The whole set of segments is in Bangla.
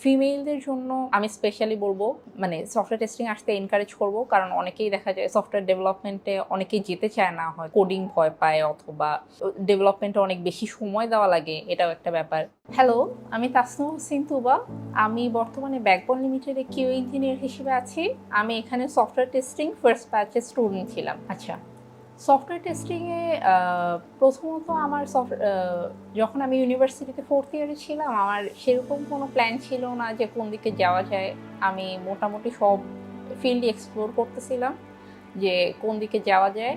ফিমেলদের জন্য আমি স্পেশালি বলবো মানে সফটওয়্যার টেস্টিং আসতে এনকারেজ করব, কারণ অনেকেই দেখা যায় সফটওয়্যার ডেভেলপমেন্টে অনেকেই যেতে চায় না, হয় কোডিং ভয় পায় অথবা ডেভেলপমেন্টে অনেক বেশি সময় দেওয়া লাগে, এটাও একটা ব্যাপার। হ্যালো, আমি তাসনুভা। আমি বর্তমানে ব্যাকবোন লিমিটেডে কিউ ইঞ্জিনিয়ার হিসেবে আছি। আমি এখানে সফটওয়্যার টেস্টিং ফার্স্ট ব্যাচের স্টুডেন্ট ছিলাম। আচ্ছা, সফটওয়্যার টেস্টিংয়ে প্রথমত আমার যখন আমি ইউনিভার্সিটিতে 4th ইয়ারে ছিলাম, আমার সেরকম কোনো প্ল্যান ছিল না যে কোন দিকে যাওয়া যায়। আমি মোটামুটি সব ফিল্ডই এক্সপ্লোর করতেছিলাম যে কোন দিকে যাওয়া যায়।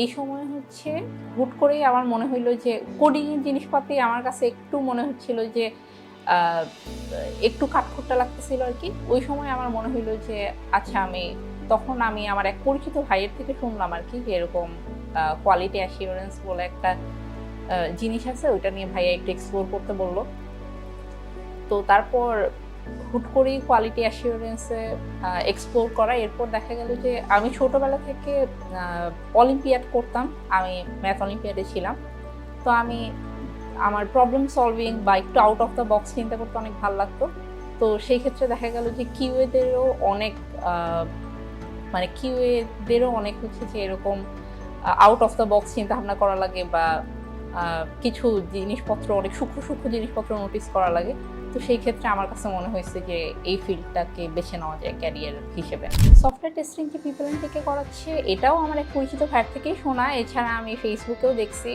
এই সময় হচ্ছে হুট করেই আমার মনে হইলো যে কোডিংয়ের জিনিসপাতি আমার কাছে একটু মনে হচ্ছিল যে একটু কাঠখোট্টা লাগতেছিল আর কি। ওই সময় আমার মনে হইলো যে আচ্ছা, তখন আমি আমার এক পরিচিত ভাইয়ের থেকে শুনলাম আর কি যে এরকম কোয়ালিটি অ্যাসিওরেন্স বলে একটা জিনিস আছে, ওইটা নিয়ে ভাইয়া একটু এক্সপ্লোর করতে বললো। তো তারপর হুট করেই কোয়ালিটি অ্যাসিওরেন্সে এক্সপ্লোর করা। এরপর দেখা গেল যে আমি ছোটোবেলা থেকে অলিম্পিয়াড করতাম, আমি ম্যাথ অলিম্পিয়াডে ছিলাম। তো আমার প্রবলেম সলভিং বা একটু আউট অফ দ্য বক্স চিন্তা করতে অনেক ভালো লাগতো। তো সেই ক্ষেত্রে দেখা গেল যে কিউএদেরও অনেক হচ্ছে যে এরকম আউট অফ দ্য বক্স চিন্তা ভাবনা করা লাগে বা কিছু জিনিসপত্র, অনেক সূক্ষ্ম জিনিসপত্র নোটিস করা লাগে। তো সেই ক্ষেত্রে আমার কাছে মনে হয়েছে যে এই ফিল্ডটাকে বেছে নেওয়া যায় ক্যারিয়ার হিসেবে। সফটওয়্যার টেস্টিং যে PeopleNTech করাচ্ছে, এটাও আমার এক পরিচিত ভাইয়ের থেকেই শোনা। এছাড়া আমি ফেসবুকেও দেখছি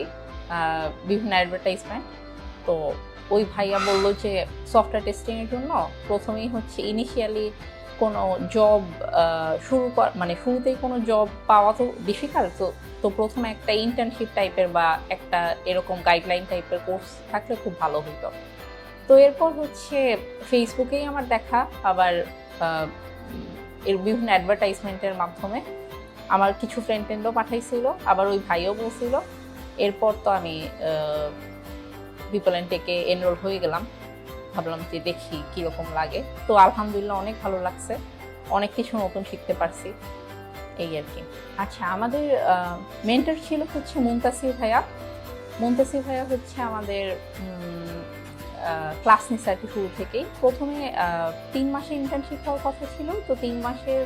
বিভিন্ন অ্যাডভার্টাইজমেন্ট। তো ওই ভাইয়া বললো যে সফটওয়্যার টেস্টিংয়ের জন্য প্রথমেই হচ্ছে ইনিশিয়ালি কোনো জব শুরুতেই কোনো জব পাওয়া তো ডিফিকাল্ট। তো প্রথমে একটা ইন্টার্নশিপ টাইপের বা একটা এরকম গাইডলাইন টাইপের কোর্স থাকলে খুব ভালো হতো। তো এরপর হচ্ছে ফেসবুকেই আমার দেখা, আবার এর বিভিন্ন অ্যাডভার্টাইজমেন্টের মাধ্যমে আমার কিছু ফ্রেন্ডও পাঠাইছিল, আবার ওই ভাইও বলছিল। এরপর তো আমি PeopleNTech এনরোল হয়ে গেলাম। ভাবলাম যে দেখি কীরকম লাগে। তো আলহামদুলিল্লাহ অনেক ভালো লাগছে, অনেক কিছু নতুন শিখতে পারছি, এই আর কি। আচ্ছা, আমাদের মেন্টর ছিল হচ্ছে মুনতাসির ভাইয়া হচ্ছে আমাদের ক্লাস নিছে আর কি শুরু থেকেই। প্রথমে 3 মাসে ইন্টার্নশিপ হওয়ার কথা ছিল। তো 3 মাসের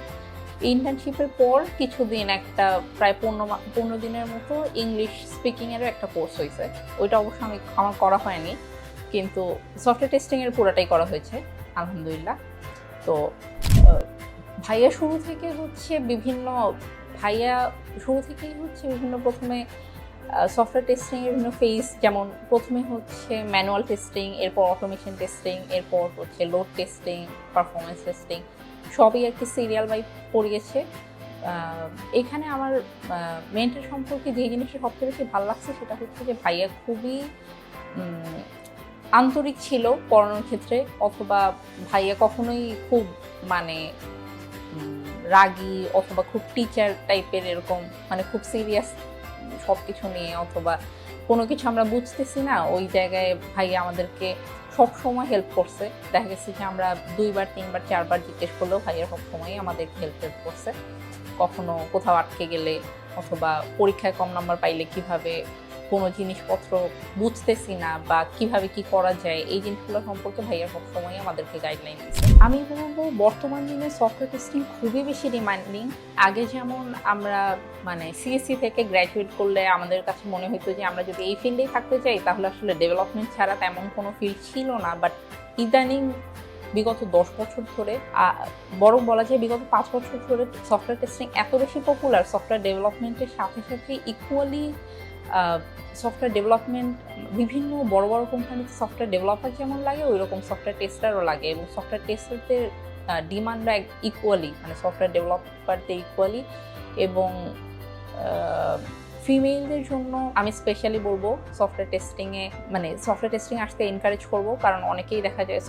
ইন্টার্নশিপের পর কিছুদিন একটা প্রায় 15 দিনের মতো ইংলিশ স্পিকিংয়েরও একটা কোর্স হয়েছে। ওইটা অবশ্য আমার করা হয়নি, কিন্তু সফটওয়্যার টেস্টিংয়ের পুরোটাই করা হয়েছে আলহামদুলিল্লাহ। তো ভাইয়া শুরু থেকেই হচ্ছে বিভিন্ন প্রথমে সফটওয়্যার টেস্টিংয়ের বিভিন্ন ফেজ, যেমন প্রথমে হচ্ছে ম্যানুয়াল টেস্টিং, এরপর অটোমেশন টেস্টিং, এরপর হচ্ছে লোড টেস্টিং, পারফরমেন্স টেস্টিং, সবই আর কি সিরিয়াল বাই পড়িয়েছে। এখানে আমার মেন্টর সম্পর্কে যে জিনিসটা সবচেয়ে বেশি ভালো লাগছে সেটা হচ্ছে যে ভাইয়া খুবই আন্তরিক ছিল পড়ানোর ক্ষেত্রে, অথবা ভাইয়া কখনোই খুব রাগী অথবা খুব টিচার টাইপের এরকম খুব সিরিয়াস সব কিছু নিয়ে, অথবা কোনো কিছু আমরা বুঝতেছি না ওই জায়গায় ভাইয়া আমাদেরকে সব সময় হেল্প করছে। দেখা গেছে যে আমরা 2বার 3বার 4বার জিজ্ঞেস করলেও ভাইয়া সব সময়ই আমাদেরকে হেল্প করছে। কখনো কোথাও আটকে গেলে অথবা পরীক্ষায় কম নাম্বার পাইলে কিভাবে কোনো জিনিসপত্র বুঝতেছি না বা কিভাবে কি করা যায়, এই জিনিসগুলো সম্পর্কে ভাইয়া সবসময় আমাদেরকে গাইডলাইন দিচ্ছে। আমি বলবো বর্তমান দিনে সফটওয়্যার টেস্টিং খুবই বেশি ডিমান্ডিং। আগে যেমন আমরা সিএসসি থেকে গ্র্যাজুয়েট করলে আমাদের কাছে মনে হতো যে আমরা যদি এই ফিল্ডেই থাকতে চাই তাহলে আসলে ডেভেলপমেন্ট ছাড়া তেমন কোনো ফিল্ড ছিল না। বাট ইদানিং বিগত 10 বছর ধরে, বরং বলা যায় বিগত 5 বছর ধরে সফটওয়্যার টেস্টিং এত বেশি পপুলার, সফটওয়্যার ডেভেলপমেন্টের সাথে সাথে ইকুয়ালি সফটওয়্যার ডেভেলপমেন্ট বিভিন্ন বড় কোম্পানিতে সফটওয়্যার ডেভেলপার যেমন লাগে ওই রকম সফটওয়্যার টেস্টারও লাগে, এবং সফটওয়্যার টেস্টারদের ডিমান্ডও ইকুয়ালি, সফটওয়্যার ডেভেলপারদের ইকুয়ালি। এবং ফিমেলদের জন্য আমি স্পেশালি বলবো সফটওয়্যার টেস্টিং আসতে এনকারেজ করব, কারণ অনেকেই দেখা যায়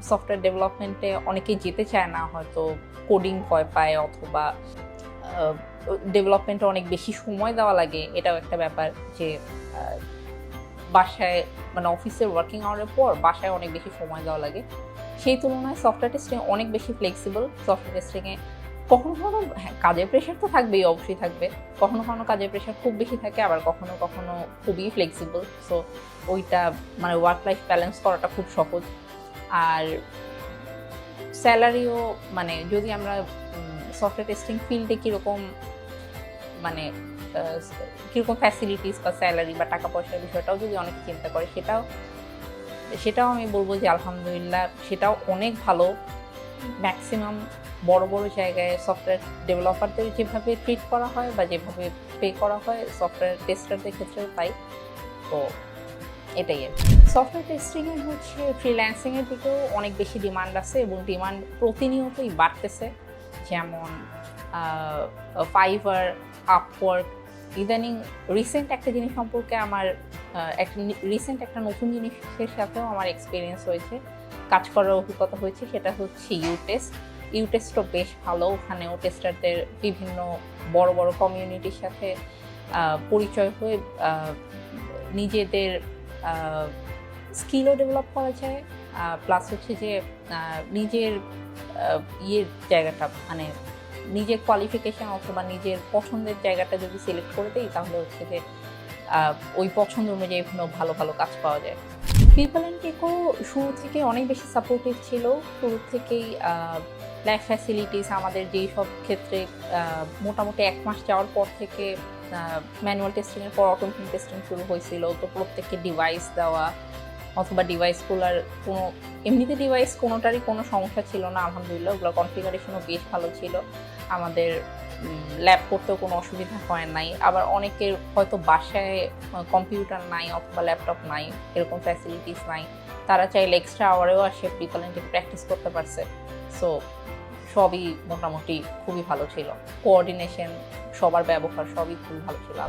সফটওয়্যার ডেভেলপমেন্টে অনেকেই যেতে চায় না, হয়তো কোডিং ভয় পায় অথবা ডেভেলপমেন্টে অনেক বেশি সময় দেওয়া লাগে, এটাও একটা ব্যাপার। যে বাসায় অফিসের ওয়ার্কিং আওয়ারের পর বাসায় অনেক বেশি সময় দেওয়া লাগে, সেই তুলনায় সফটওয়্যার টেস্টিং অনেক বেশি ফ্লেক্সিবল। সফটওয়্যার টেস্টিংয়ে কখনো কাজের প্রেশার তো থাকবেই, অবশ্যই থাকবে, কখনো কাজের প্রেশার খুব বেশি থাকে, আবার কখনো খুবই ফ্লেক্সিবল। সো ওইটা ওয়ার্ক লাইফ ব্যালেন্স করাটা খুব সহজ। আর স্যালারিও মানে যদি আমরা সফটওয়্যার টেস্টিং ফিল্ডে কীরকম মানে কীরকম ফ্যাসিলিটিস বা স্যালারি বা টাকা পয়সার বিষয়টাও যদি অনেকে চিন্তা করে সেটাও আমি বলবো যে আলহামদুলিল্লাহ সেটাও অনেক ভালো। ম্যাক্সিমাম বড় বড় জায়গায় সফটওয়্যার ডেভেলপারদের যেভাবে ট্রিট করা হয় বা যেভাবে পে করা হয় সফটওয়্যার টেস্টারদের ক্ষেত্রেও তাই। তো এটাই আর কি। সফটওয়্যার টেস্টিংয়ে হচ্ছে ফ্রিল্যান্সিংয়ের দিকেও অনেক বেশি ডিমান্ড আছে এবং ডিমান্ড প্রতিনিয়তই বাড়তেছে। যেমন ফাইভার, আপওয়ার্ক, ইদানিং রিসেন্ট একটা জিনিস সম্পর্কে আমার একটা নতুন জিনিসের সাথেও আমার এক্সপিরিয়েন্স হয়েছে, কাজ করার অভিজ্ঞতা হয়েছে, সেটা হচ্ছে ইউটেস্টও বেশ ভালো। ওখানেও টেস্টারদের বিভিন্ন বড় বড় কমিউনিটির সাথে পরিচয় হয়ে নিজেদের স্কিলও ডেভেলপ করা যায়, প্লাস হচ্ছে যে নিজের জায়গাটা মানে নিজের কোয়ালিফিকেশান অথবা নিজের পছন্দের জায়গাটা যদি সিলেক্ট করে দিই তাহলে হচ্ছে যে ওই পছন্দ অনুযায়ী ভালো ভালো কাজ পাওয়া যায়। PeopleNTechও শুরু থেকে অনেক বেশি সাপোর্টিভ ছিল। শুরু থেকেই ল্যাব ফ্যাসিলিটিস আমাদের যেই সব ক্ষেত্রে মোটামুটি 1 মাস যাওয়ার পর থেকে ম্যানুয়াল টেস্টিংয়ের পর অটোমেশন টেস্টিং শুরু হয়েছিল। তো প্রত্যেককে ডিভাইস দেওয়া অথবা ডিভাইসগুলোর এমনিতে ডিভাইস কোনোটারই কোনো সমস্যা ছিল না আলহামদুলিল্লাহ। ওগুলোর কনফিগারেশনও বেশ ভালো ছিল, আমাদের ল্যাব করতেও কোনো অসুবিধা হয় নাই। আবার অনেকের হয়তো বাসায় কম্পিউটার নাই অথবা ল্যাপটপ নাই, এরকম ফ্যাসিলিটিস নাই, তারা চাইলে এক্সট্রা আওয়ারেও আসে PeopleNTech প্র্যাকটিস করতে পারছে। সো সবই মোটামুটি খুবই ভালো ছিল, কোঅর্ডিনেশন, সবার ব্যবহার সবই খুবই ভালো ছিল।